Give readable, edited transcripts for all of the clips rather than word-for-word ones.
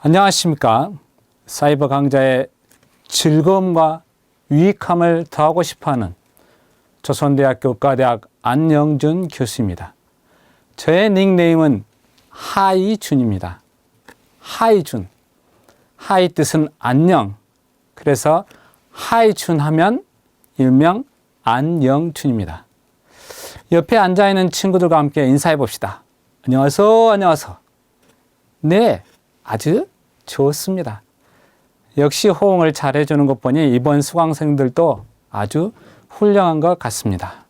안녕하십니까. 사이버 강좌의 즐거움과 유익함을 더하고 싶어하는 조선대학교 의과대학 안영준 교수입니다. 저의 닉네임은 하이준입니다. 하이준. 하이 뜻은 안녕. 그래서 하이준 하면 일명 안영준입니다. 옆에 앉아있는 친구들과 함께 인사해 봅시다. 안녕하세요. 안녕하세요. 네, 아주 좋습니다. 역시 호응을 잘 해주는 것 보니 이번 수강생들도 아주 훌륭한 것 같습니다.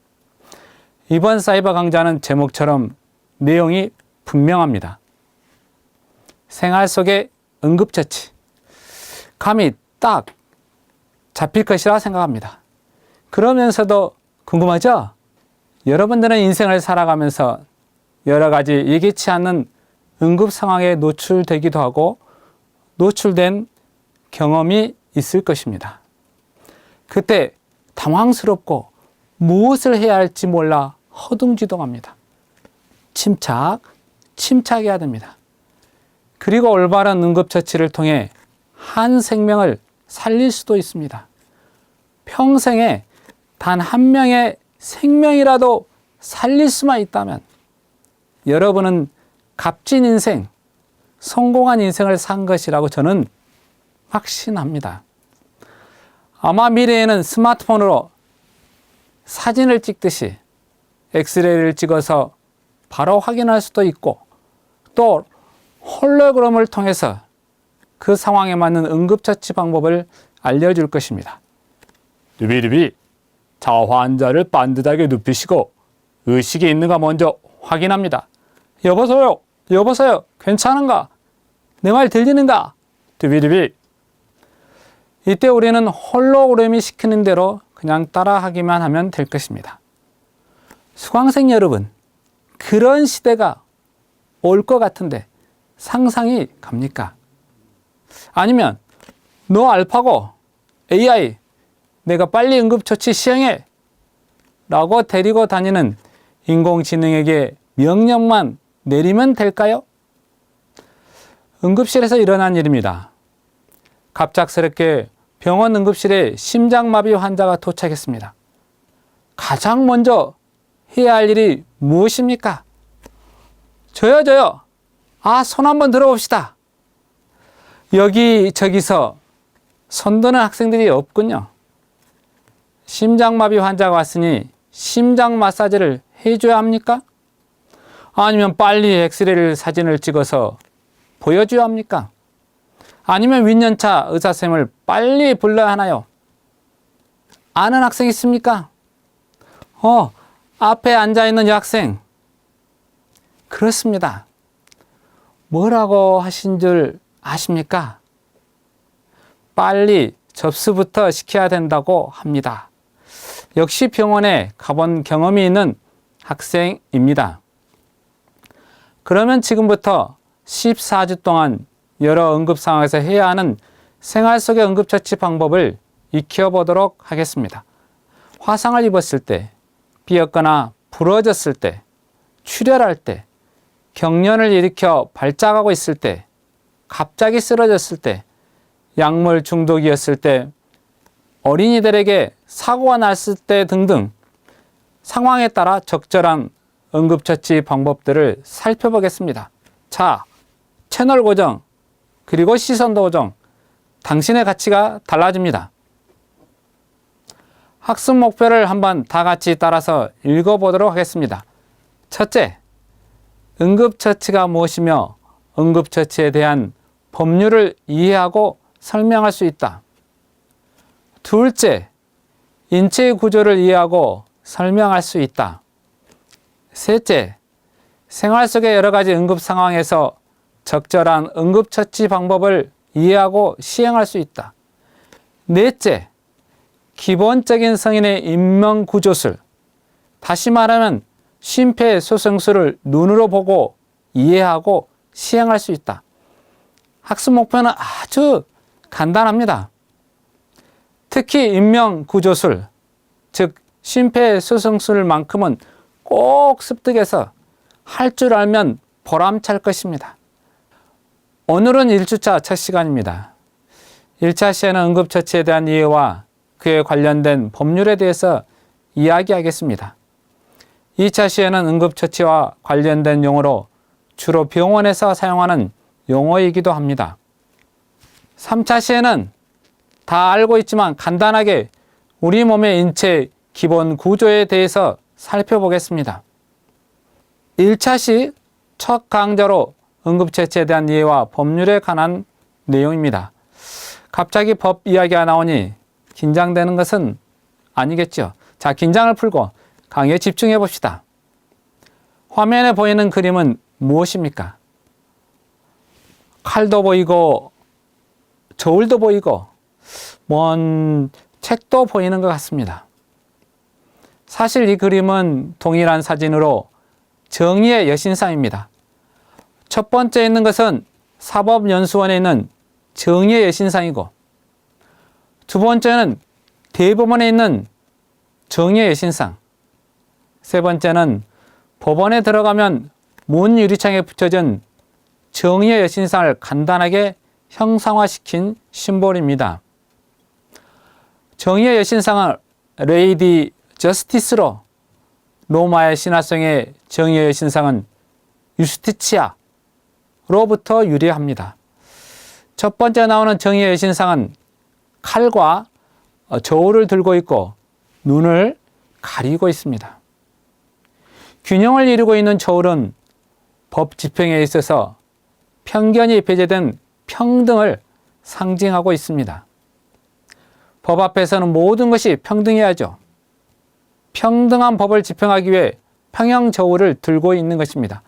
이번 사이버 강좌는 제목처럼 내용이 분명합니다. 생활 속의 응급처치. 감이 딱 잡힐 것이라 생각합니다. 그러면서도 궁금하죠? 여러분들은 인생을 살아가면서 여러 가지 예기치 않는 응급 상황에 노출되기도 하고 노출된 경험이 있을 것입니다. 그때 당황스럽고 무엇을 해야 할지 몰라 허둥지둥합니다. 침착해야 됩니다. 그리고 올바른 응급처치를 통해 한 생명을 살릴 수도 있습니다. 평생에 단 한 명의 생명이라도 살릴 수만 있다면 여러분은 값진 인생, 성공한 인생을 산 것이라고 저는 확신합니다. 아마 미래에는 스마트폰으로 사진을 찍듯이 엑스레이를 찍어서 바로 확인할 수도 있고 또 홀로그램을 통해서 그 상황에 맞는 응급처치 방법을 알려줄 것입니다. 두비두비, 자, 환자를 반듯하게 눕히시고 의식이 있는가 먼저 확인합니다. 여보세요, 괜찮은가? 내 말 들리는가? 두비두비. 이때 우리는 홀로그램이 시키는 대로 그냥 따라하기만 하면 될 것입니다. 수강생 여러분, 그런 시대가 올 것 같은데 상상이 갑니까? 아니면 너 알파고 AI 내가 빨리 응급처치 시행해 라고 데리고 다니는 인공지능에게 명령만 내리면 될까요? 응급실에서 일어난 일입니다. 갑작스럽게 병원 응급실에 심장마비 환자가 도착했습니다. 가장 먼저 해야 할 일이 무엇입니까? 저요. 손 한번 들어봅시다. 여기저기서 손드는 학생들이 없군요. 심장마비 환자가 왔으니 심장 마사지를 해줘야 합니까? 아니면 빨리 엑스레이 사진을 찍어서 보여줘야 합니까? 아니면 윈년차 의사쌤을 빨리 불러야 하나요? 아는 학생 있습니까? 앞에 앉아있는 여학생. 그렇습니다. 뭐라고 하신 줄 아십니까? 빨리 접수부터 시켜야 된다고 합니다. 역시 병원에 가본 경험이 있는 학생입니다. 그러면 지금부터 14주 동안 여러 응급 상황에서 해야 하는 생활 속의 응급처치 방법을 익혀보도록 하겠습니다. 화상을 입었을 때, 삐었거나 부러졌을 때, 출혈할 때, 경련을 일으켜 발작하고 있을 때, 갑자기 쓰러졌을 때, 약물 중독이었을 때, 어린이들에게 사고가 났을 때 등등 상황에 따라 적절한 응급처치 방법들을 살펴보겠습니다. 자, 채널 고정, 그리고 시선도 고정, 당신의 가치가 달라집니다. 학습 목표를 한번 다 같이 따라서 읽어보도록 하겠습니다. 첫째, 응급처치가 무엇이며 응급처치에 대한 법률을 이해하고 설명할 수 있다. 둘째, 인체의 구조를 이해하고 설명할 수 있다. 셋째, 생활 속의 여러 가지 응급 상황에서 적절한 응급처치 방법을 이해하고 시행할 수 있다. 넷째, 기본적인 성인의 인명구조술, 다시 말하면 심폐소생술을 눈으로 보고 이해하고 시행할 수 있다. 학습 목표는 아주 간단합니다. 특히 인명구조술, 즉 심폐소생술만큼은 꼭 습득해서 할 줄 알면 보람찰 것입니다. 오늘은 1주차 첫 시간입니다. 1차 시에는 응급처치에 대한 이해와 그에 관련된 법률에 대해서 이야기하겠습니다. 2차 시에는 응급처치와 관련된 용어로 주로 병원에서 사용하는 용어이기도 합니다. 3차 시에는 다 알고 있지만 간단하게 우리 몸의 인체 기본 구조에 대해서 살펴보겠습니다. 1차 시 첫 강좌로 응급처치에 대한 이해와 법률에 관한 내용입니다. 갑자기 법 이야기가 나오니 긴장되는 것은 아니겠죠. 자, 긴장을 풀고 강의에 집중해 봅시다. 화면에 보이는 그림은 무엇입니까? 칼도 보이고 저울도 보이고 먼 책도 보이는 것 같습니다. 사실 이 그림은 동일한 사진으로 정의의 여신상입니다. 첫 번째 있는 것은 사법연수원에 있는 정의의 여신상이고, 두 번째는 대법원에 있는 정의의 여신상, 세 번째는 법원에 들어가면 문 유리창에 붙여진 정의의 여신상을 간단하게 형상화시킨 심볼입니다. 정의의 여신상은 레이디 저스티스로, 로마의 신화성의 정의의 여신상은 유스티치아로부터 유래합니다. 첫 번째 나오는 정의의 여신상은 칼과 저울을 들고 있고 눈을 가리고 있습니다. 균형을 이루고 있는 저울은 법 집행에 있어서 편견이 배제된 평등을 상징하고 있습니다. 법 앞에서는 모든 것이 평등해야죠. 평등한 법을 집행하기 위해 평형 저울을 들고 있는 것입니다.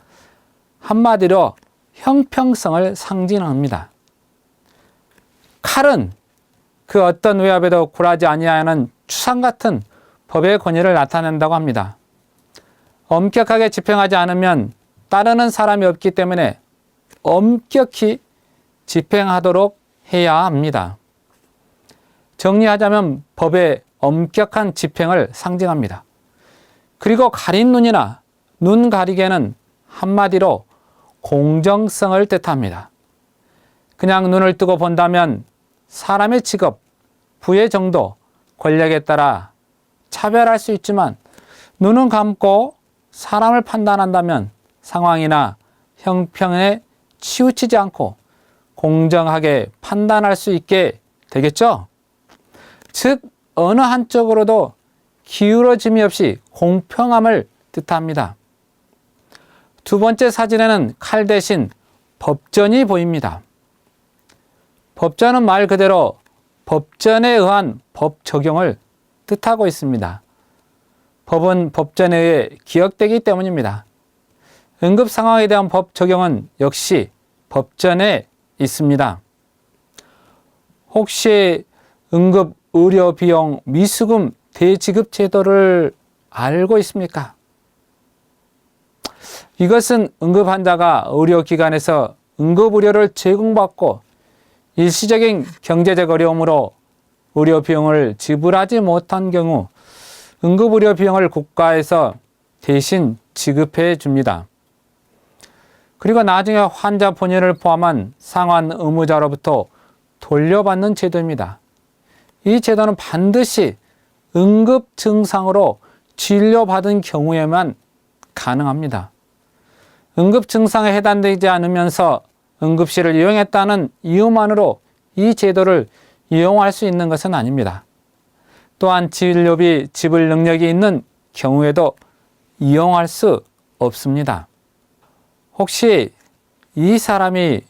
한마디로 형평성을 상징합니다. 칼은 그 어떤 외압에도 굴하지 아니하는 추상 같은 법의 권위를 나타낸다고 합니다. 엄격하게 집행하지 않으면 따르는 사람이 없기 때문에 엄격히 집행하도록 해야 합니다. 정리하자면 법의 엄격한 집행을 상징합니다. 그리고 가린 눈이나 눈 가리개는 한마디로 공정성을 뜻합니다. 그냥 눈을 뜨고 본다면 사람의 직업, 부의 정도, 권력에 따라 차별할 수 있지만, 눈은 감고 사람을 판단한다면 상황이나 형평에 치우치지 않고 공정하게 판단할 수 있게 되겠죠? 즉, 어느 한쪽으로도 기울어짐이 없이 공평함을 뜻합니다. 두 번째 사진에는 칼 대신 법전이 보입니다. 법전은 말 그대로 법전에 의한 법 적용을 뜻하고 있습니다. 법은 법전에 의해 기억되기 때문입니다. 응급 상황에 대한 법 적용은 역시 법전에 있습니다. 혹시 응급 의료 비용 미수금 대지급 제도를 알고 있습니까? 이것은 응급 환자가 의료기관에서 응급의료를 제공받고 일시적인 경제적 어려움으로 의료 비용을 지불하지 못한 경우 응급의료 비용을 국가에서 대신 지급해 줍니다. 그리고 나중에 환자 본인을 포함한 상환 의무자로부터 돌려받는 제도입니다. 이 제도는 반드시 응급 증상으로 진료받은 경우에만 가능합니다. 응급 증상에 해당되지 않으면서 응급실을 이용했다는 이유만으로 이 제도를 이용할 수 있는 것은 아닙니다. 또한 진료비 지불 능력이 있는 경우에도 이용할 수 없습니다. 혹시 이 사람이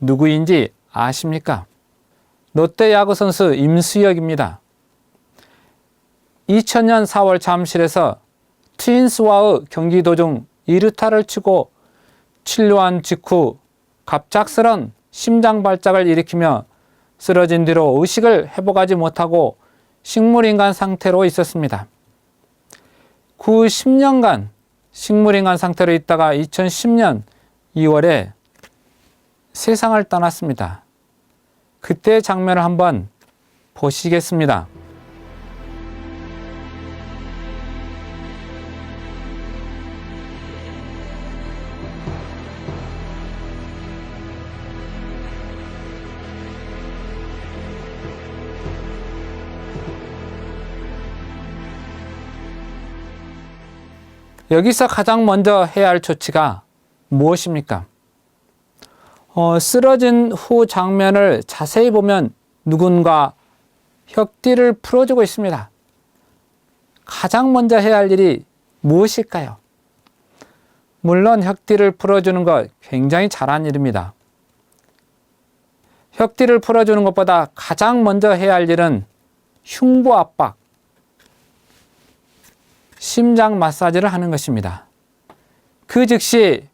누구인지 아십니까? 롯데 야구 선수 임수혁입니다. 2000년 4월 잠실에서 트윈스와의 경기 도중 2루타를 치고 치료한 직후 갑작스런 심장 발작을 일으키며 쓰러진 뒤로 의식을 회복하지 못하고 식물인간 상태로 있었습니다. 그 10년간 식물인간 상태로 있다가 2010년 2월에 세상을 떠났습니다. 그때의 장면을 한번 보시겠습니다. 여기서 가장 먼저 해야 할 조치가 무엇입니까? 쓰러진 후 장면을 자세히 보면 누군가 혁띠를 풀어주고 있습니다. 가장 먼저 해야 할 일이 무엇일까요? 물론 혁띠를 풀어주는 것 굉장히 잘한 일입니다. 혁띠를 풀어주는 것보다 가장 먼저 해야 할 일은 흉부 압박, 심장 마사지를 하는 것입니다. 그 즉시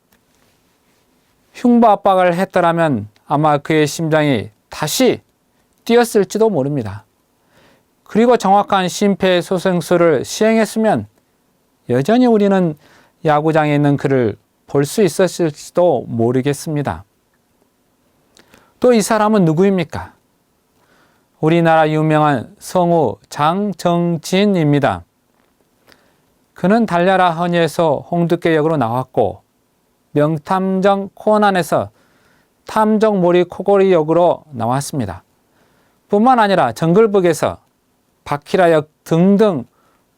흉부 압박을 했더라면 아마 그의 심장이 다시 뛰었을지도 모릅니다. 그리고 정확한 심폐소생술을 시행했으면 여전히 우리는 야구장에 있는 그를 볼 수 있었을지도 모르겠습니다. 또 이 사람은 누구입니까? 우리나라 유명한 성우 장정진입니다. 그는 달려라 허니에서 홍두깨 역으로 나왔고 명탐정 코난에서 탐정 모리 코골이 역으로 나왔습니다. 뿐만 아니라 정글북에서 바키라 역 등등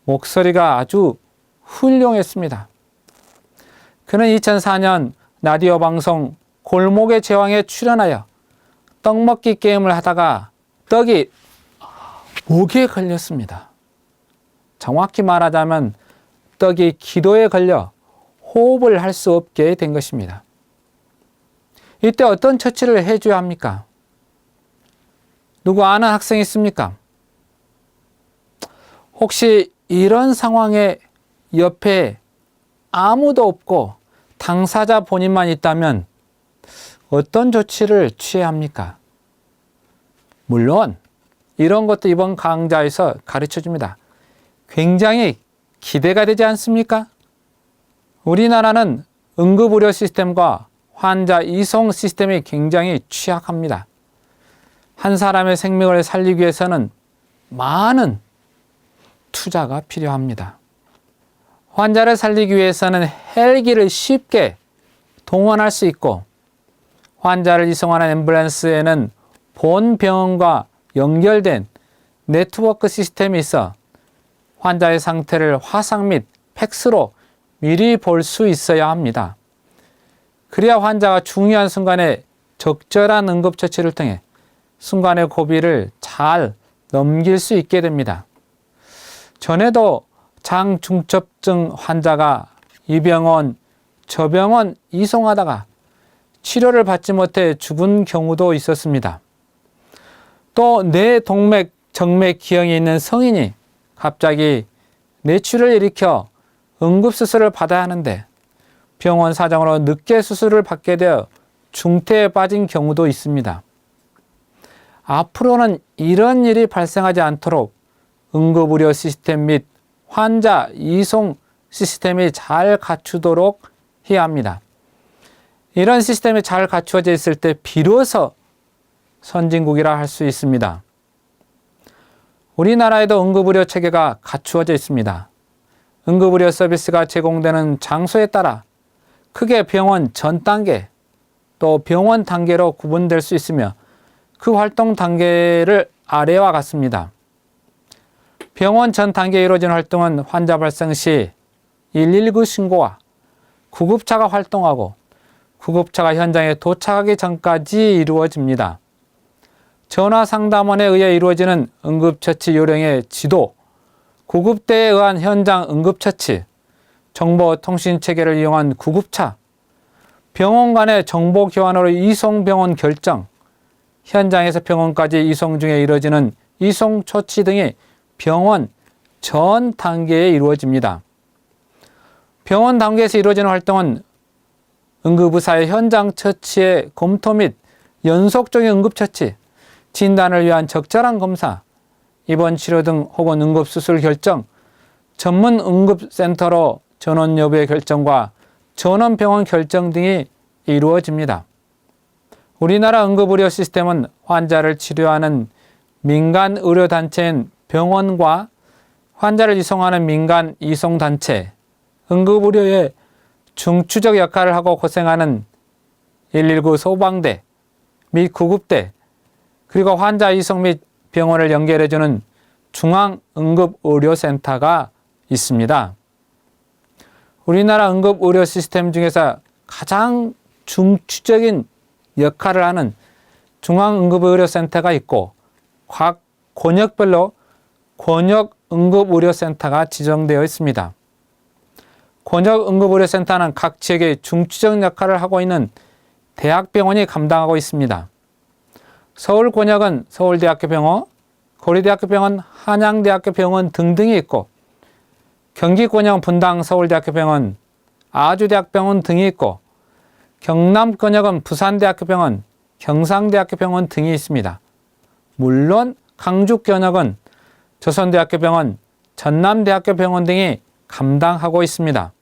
목소리가 아주 훌륭했습니다. 그는 2004년 라디오 방송 골목의 제왕에 출연하여 떡먹기 게임을 하다가 떡이 목에 걸렸습니다. 정확히 말하자면 떡이 기도에 걸려 호흡을 할 수 없게 된 것입니다. 이때 어떤 처치를 해줘야 합니까? 누구 아는 학생이 있습니까? 혹시 이런 상황에 옆에 아무도 없고 당사자 본인만 있다면 어떤 조치를 취해야 합니까? 물론 이런 것도 이번 강좌에서 가르쳐 줍니다. 굉장히 기대가 되지 않습니까? 우리나라는 응급의료 시스템과 환자 이송 시스템이 굉장히 취약합니다. 한 사람의 생명을 살리기 위해서는 많은 투자가 필요합니다. 환자를 살리기 위해서는 헬기를 쉽게 동원할 수 있고 환자를 이송하는 앰뷸런스에는 본 병원과 연결된 네트워크 시스템이 있어 환자의 상태를 화상 및 팩스로 미리 볼 수 있어야 합니다. 그래야 환자가 중요한 순간에 적절한 응급처치를 통해 순간의 고비를 잘 넘길 수 있게 됩니다. 전에도 장중첩증 환자가 이 병원, 저 병원 이송하다가 치료를 받지 못해 죽은 경우도 있었습니다. 또 뇌동맥, 정맥 기형이 있는 성인이 갑자기 뇌출을 일으켜 응급수술을 받아야 하는데 병원 사정으로 늦게 수술을 받게 되어 중태에 빠진 경우도 있습니다. 앞으로는 이런 일이 발생하지 않도록 응급의료 시스템 및 환자 이송 시스템이 잘 갖추도록 해야 합니다. 이런 시스템이 잘 갖추어져 있을 때 비로소 선진국이라 할 수 있습니다. 우리나라에도 응급의료 체계가 갖추어져 있습니다. 응급의료 서비스가 제공되는 장소에 따라 크게 병원 전 단계 또 병원 단계로 구분될 수 있으며 그 활동 단계를 아래와 같습니다. 병원 전 단계에 이루어진 활동은 환자 발생 시 119 신고와 구급차가 활동하고 구급차가 현장에 도착하기 전까지 이루어집니다. 전화상담원에 의해 이루어지는 응급처치 요령의 지도, 구급대에 의한 현장 응급처치, 정보통신체계를 이용한 구급차, 병원 간의 정보 교환으로 이송병원 결정, 현장에서 병원까지 이송 중에 이루어지는 이송처치 등이 병원 전 단계에 이루어집니다. 병원 단계에서 이루어지는 활동은 응급의사의 현장 처치의 검토 및 연속적인 응급처치, 진단을 위한 적절한 검사, 입원 치료 등 혹은 응급수술 결정, 전문 응급센터로 전원 여부의 결정과 전원병원 결정 등이 이루어집니다. 우리나라 응급의료 시스템은 환자를 치료하는 민간 의료단체인 병원과 환자를 이송하는 민간 이송단체, 응급의료의 중추적 역할을 하고 고생하는 119 소방대 및 구급대, 그리고 환자 이송 및 병원을 연결해주는 중앙응급의료센터가 있습니다. 우리나라 응급의료 시스템 중에서 가장 중추적인 역할을 하는 중앙응급의료센터가 있고 각 권역별로 권역응급의료센터가 지정되어 있습니다. 권역응급의료센터는 각 지역의 중추적 역할을 하고 있는 대학병원이 감당하고 있습니다. 서울 권역은 서울대학교병원, 고려대학교병원, 한양대학교병원 등등이 있고 경기 권역은 분당 서울대학교병원, 아주대학병원 등이 있고 경남 권역은 부산대학교병원, 경상대학교병원 등이 있습니다. 물론 강주 권역은 조선대학교병원, 전남대학교병원 등이 감당하고 있습니다.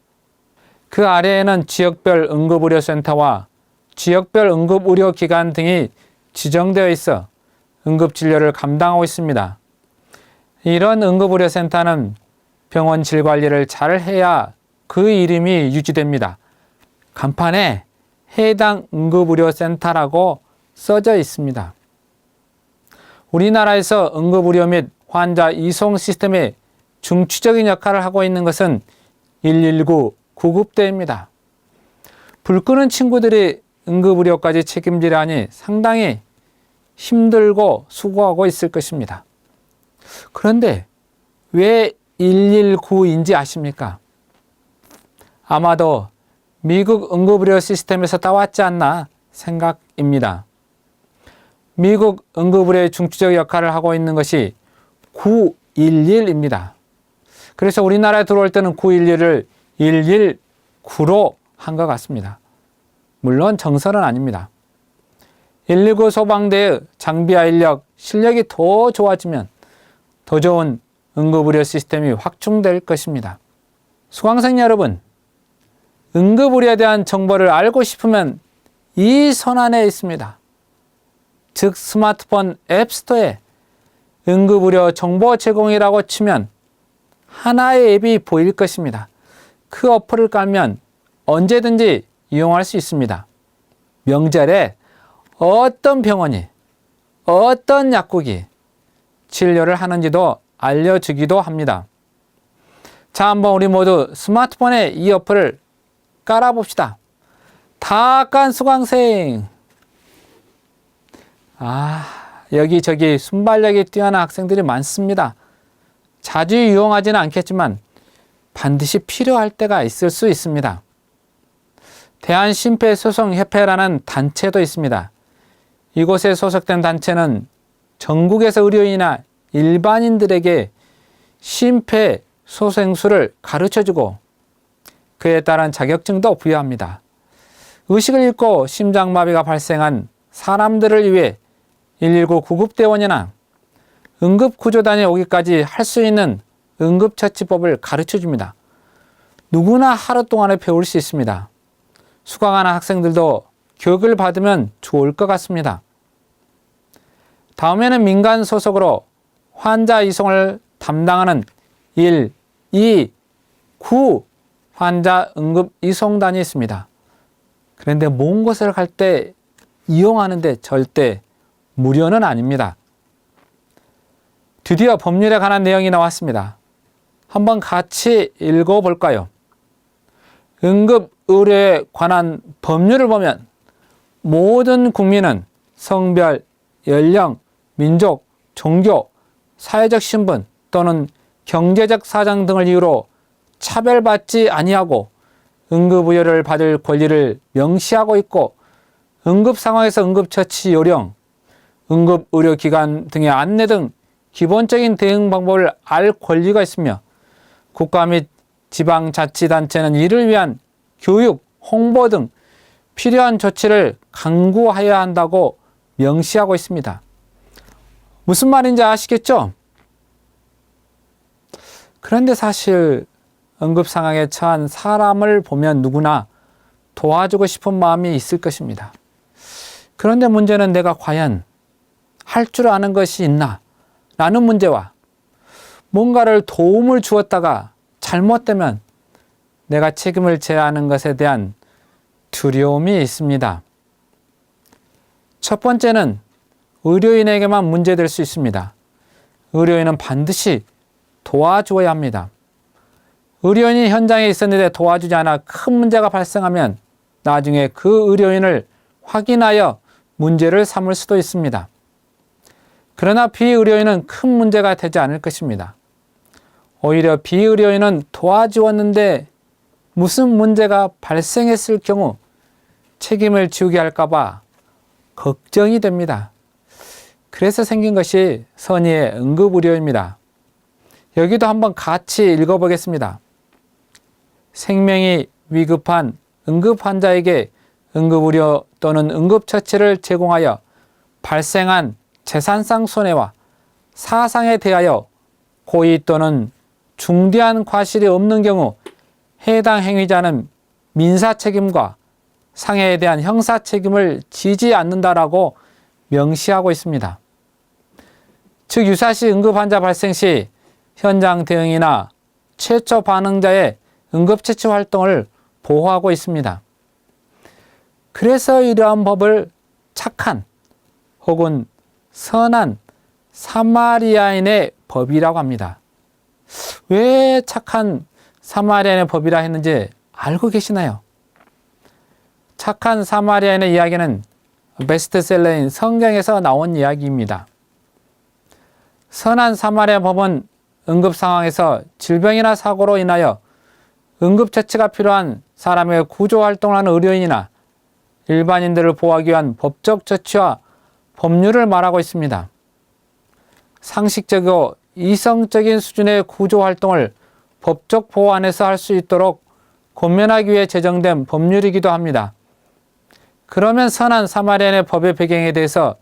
그 아래에는 지역별 응급의료센터와 지역별 응급의료기관 등이 지정되어 있어 응급진료를 감당하고 있습니다. 이런 응급의료센터는 병원 질관리를 잘 해야 그 이름이 유지됩니다. 간판에 해당 응급의료센터라고 써져 있습니다. 우리나라에서 응급의료 및 환자 이송 시스템의 중추적인 역할을 하고 있는 것은 119 구급대입니다. 불 끄는 친구들이 응급의료까지 책임지려 하니 상당히 힘들고 수고하고 있을 것입니다. 그런데 왜 119인지 아십니까? 아마도 미국 응급의료 시스템에서 따왔지 않나 생각입니다. 미국 응급의료의 중추적 역할을 하고 있는 것이 911입니다. 그래서 우리나라에 들어올 때는 911을 119로 한 것 같습니다. 물론 정설은 아닙니다. 119 소방대의 장비와 인력, 실력이 더 좋아지면 더 좋은 응급의료 시스템이 확충될 것입니다. 수강생 여러분, 응급의료에 대한 정보를 알고 싶으면 이 손안에 있습니다. 즉 스마트폰 앱스토어에 응급의료 정보 제공이라고 치면 하나의 앱이 보일 것입니다. 그 어플을 깔면 언제든지 이용할 수 있습니다. 명절에 어떤 병원이, 어떤 약국이 진료를 하는지도 알려주기도 합니다. 자, 한번 우리 모두 스마트폰에 이 어플을 깔아봅시다. 다 깐 수강생. 여기저기 순발력이 뛰어난 학생들이 많습니다. 자주 이용하지는 않겠지만 반드시 필요할 때가 있을 수 있습니다. 대한심폐소송협회라는 단체도 있습니다. 이곳에 소속된 단체는 전국에서 의료인이나 일반인들에게 심폐소생술을 가르쳐주고 그에 따른 자격증도 부여합니다. 의식을 잃고 심장마비가 발생한 사람들을 위해 119 구급대원이나 응급구조단에 오기까지 할 수 있는 응급처치법을 가르쳐줍니다. 누구나 하루 동안에 배울 수 있습니다. 수강하는 학생들도 교육을 받으면 좋을 것 같습니다. 다음에는 민간 소속으로 환자 이송을 담당하는 129 환자 응급 이송단이 있습니다. 그런데 먼 곳을 갈 때 이용하는데 절대 무료는 아닙니다. 드디어 법률에 관한 내용이 나왔습니다. 한번 같이 읽어볼까요? 응급의료에 관한 법률을 보면 모든 국민은 성별, 연령, 민족, 종교, 사회적 신분 또는 경제적 사정 등을 이유로 차별받지 아니하고 응급의료를 받을 권리를 명시하고 있고 응급 상황에서 응급처치 요령, 응급의료기관 등의 안내 등 기본적인 대응 방법을 알 권리가 있으며 국가 및 지방자치단체는 이를 위한 교육, 홍보 등 필요한 조치를 강구하여야 한다고 명시하고 있습니다. 무슨 말인지 아시겠죠? 그런데 사실 응급 상황에 처한 사람을 보면 누구나 도와주고 싶은 마음이 있을 것입니다. 그런데 문제는 내가 과연 할 줄 아는 것이 있나? 라는 문제와 뭔가를 도움을 주었다가 잘못되면 내가 책임을 져야 하는 것에 대한 두려움이 있습니다. 첫 번째는 의료인에게만 문제될 수 있습니다. 의료인은 반드시 도와주어야 합니다. 의료인이 현장에 있었는데 도와주지 않아 큰 문제가 발생하면 나중에 그 의료인을 확인하여 문제를 삼을 수도 있습니다. 그러나 비의료인은 큰 문제가 되지 않을 것입니다. 오히려 비의료인은 도와주었는데 무슨 문제가 발생했을 경우 책임을 지우게 할까봐 걱정이 됩니다. 그래서 생긴 것이 선의의 응급의료입니다. 여기도 한번 같이 읽어보겠습니다. 생명이 위급한 응급 환자에게 응급의료 또는 응급처치를 제공하여 발생한 재산상 손해와 사상에 대하여 고의 또는 중대한 과실이 없는 경우 해당 행위자는 민사 책임과 상해에 대한 형사 책임을 지지 않는다라고 명시하고 있습니다. 즉 유사시 응급환자 발생 시 현장 대응이나 최초 반응자의 응급처치 활동을 보호하고 있습니다. 그래서 이러한 법을 착한 혹은 선한 사마리아인의 법이라고 합니다. 왜 착한 사마리아인의 법이라 했는지 알고 계시나요? 착한 사마리아인의 이야기는 베스트셀러인 성경에서 나온 이야기입니다. 선한 사마리아 법은 응급 상황에서 질병이나 사고로 인하여 응급처치가 필요한 사람의 구조활동을 하는 의료인이나 일반인들을 보호하기 위한 법적 조치와 법률을 말하고 있습니다. 상식적이고 이성적인 수준의 구조활동을 법적 보호 안에서 할 수 있도록 권면하기 위해 제정된 법률이기도 합니다. 그러면 선한 사마리아인의 법의 배경에 대해서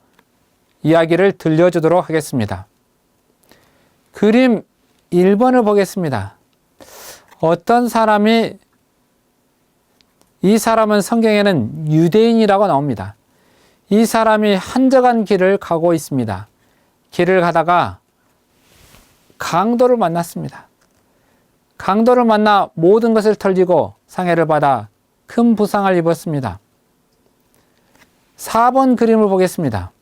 이야기를 들려주도록 하겠습니다. 그림 1번을 보겠습니다. 어떤 사람이, 이 사람은 성경에는 유대인이라고 나옵니다. 이 사람이 한적한 길을 가고 있습니다. 길을 가다가 강도를 만났습니다. 강도를 만나 모든 것을 털리고 상해를 받아 큰 부상을 입었습니다. 4번 그림을 보겠습니다.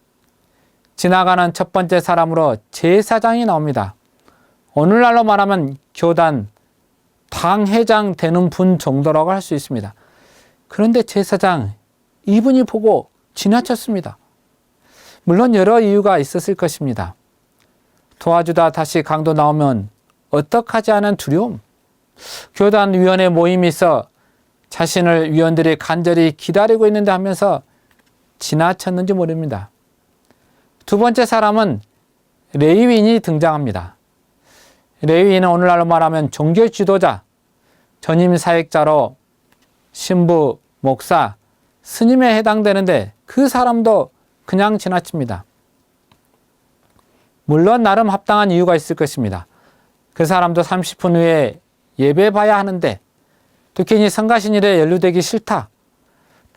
지나가는 첫 번째 사람으로 제사장이 나옵니다. 오늘날로 말하면 교단, 당회장 되는 분 정도라고 할 수 있습니다. 그런데 제사장, 이분이 보고 지나쳤습니다. 물론 여러 이유가 있었을 것입니다. 도와주다 다시 강도 나오면 어떡하지 하는 두려움, 교단위원회 모임이 있어 자신을 위원들이 간절히 기다리고 있는데 하면서 지나쳤는지 모릅니다. 두 번째 사람은 레위인이 등장합니다. 레위인은 오늘날로 말하면 종교 지도자, 전임 사역자로 신부, 목사, 스님에 해당되는데 그 사람도 그냥 지나칩니다. 물론 나름 합당한 이유가 있을 것입니다. 그 사람도 30분 후에 예배 봐야 하는데 특히 성가신일에 연루되기 싫다.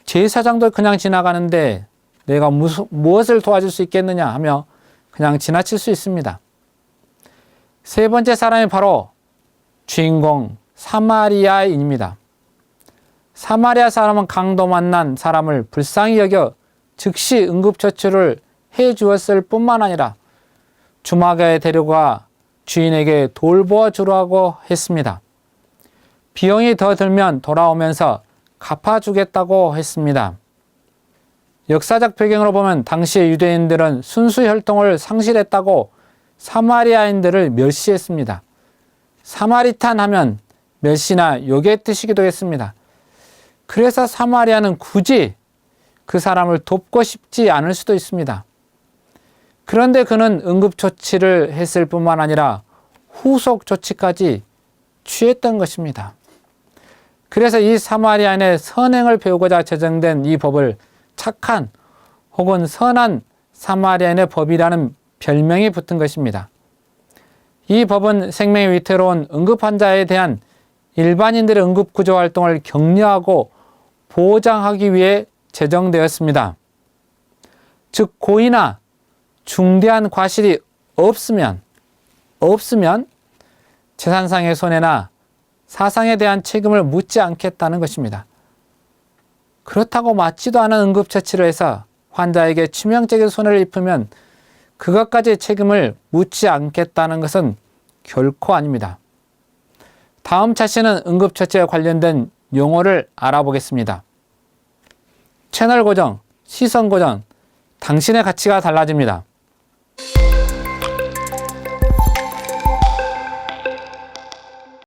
제사장도 그냥 지나가는데 내가 무엇을 도와줄 수 있겠느냐 하며 그냥 지나칠 수 있습니다. 세 번째 사람이 바로 주인공 사마리아인입니다. 사마리아 사람은 강도 만난 사람을 불쌍히 여겨 즉시 응급처치를 해주었을 뿐만 아니라 주막에 데려가 주인에게 돌보아 주라고 했습니다. 비용이 더 들면 돌아오면서 갚아주겠다고 했습니다. 역사적 배경으로 보면 당시의 유대인들은 순수 혈통을 상실했다고 사마리아인들을 멸시했습니다. 사마리탄 하면 멸시나 욕의 뜻이기도 했습니다. 그래서 사마리아는 굳이 그 사람을 돕고 싶지 않을 수도 있습니다. 그런데 그는 응급조치를 했을 뿐만 아니라 후속 조치까지 취했던 것입니다. 그래서 이 사마리아인의 선행을 배우고자 제정된 이 법을 착한 혹은 선한 사마리아인의 법이라는 별명이 붙은 것입니다. 이 법은 생명이 위태로운 응급환자에 대한 일반인들의 응급구조 활동을 격려하고 보장하기 위해 제정되었습니다. 즉 고의나 중대한 과실이 없으면 재산상의 손해나 사상에 대한 책임을 묻지 않겠다는 것입니다. 그렇다고 맞지도 않은 응급처치를 해서 환자에게 치명적인 손해를 입히면 그것까지 책임을 묻지 않겠다는 것은 결코 아닙니다. 다음 차시는 응급처치에 관련된 용어를 알아보겠습니다. 채널 고정, 시선 고정, 당신의 가치가 달라집니다.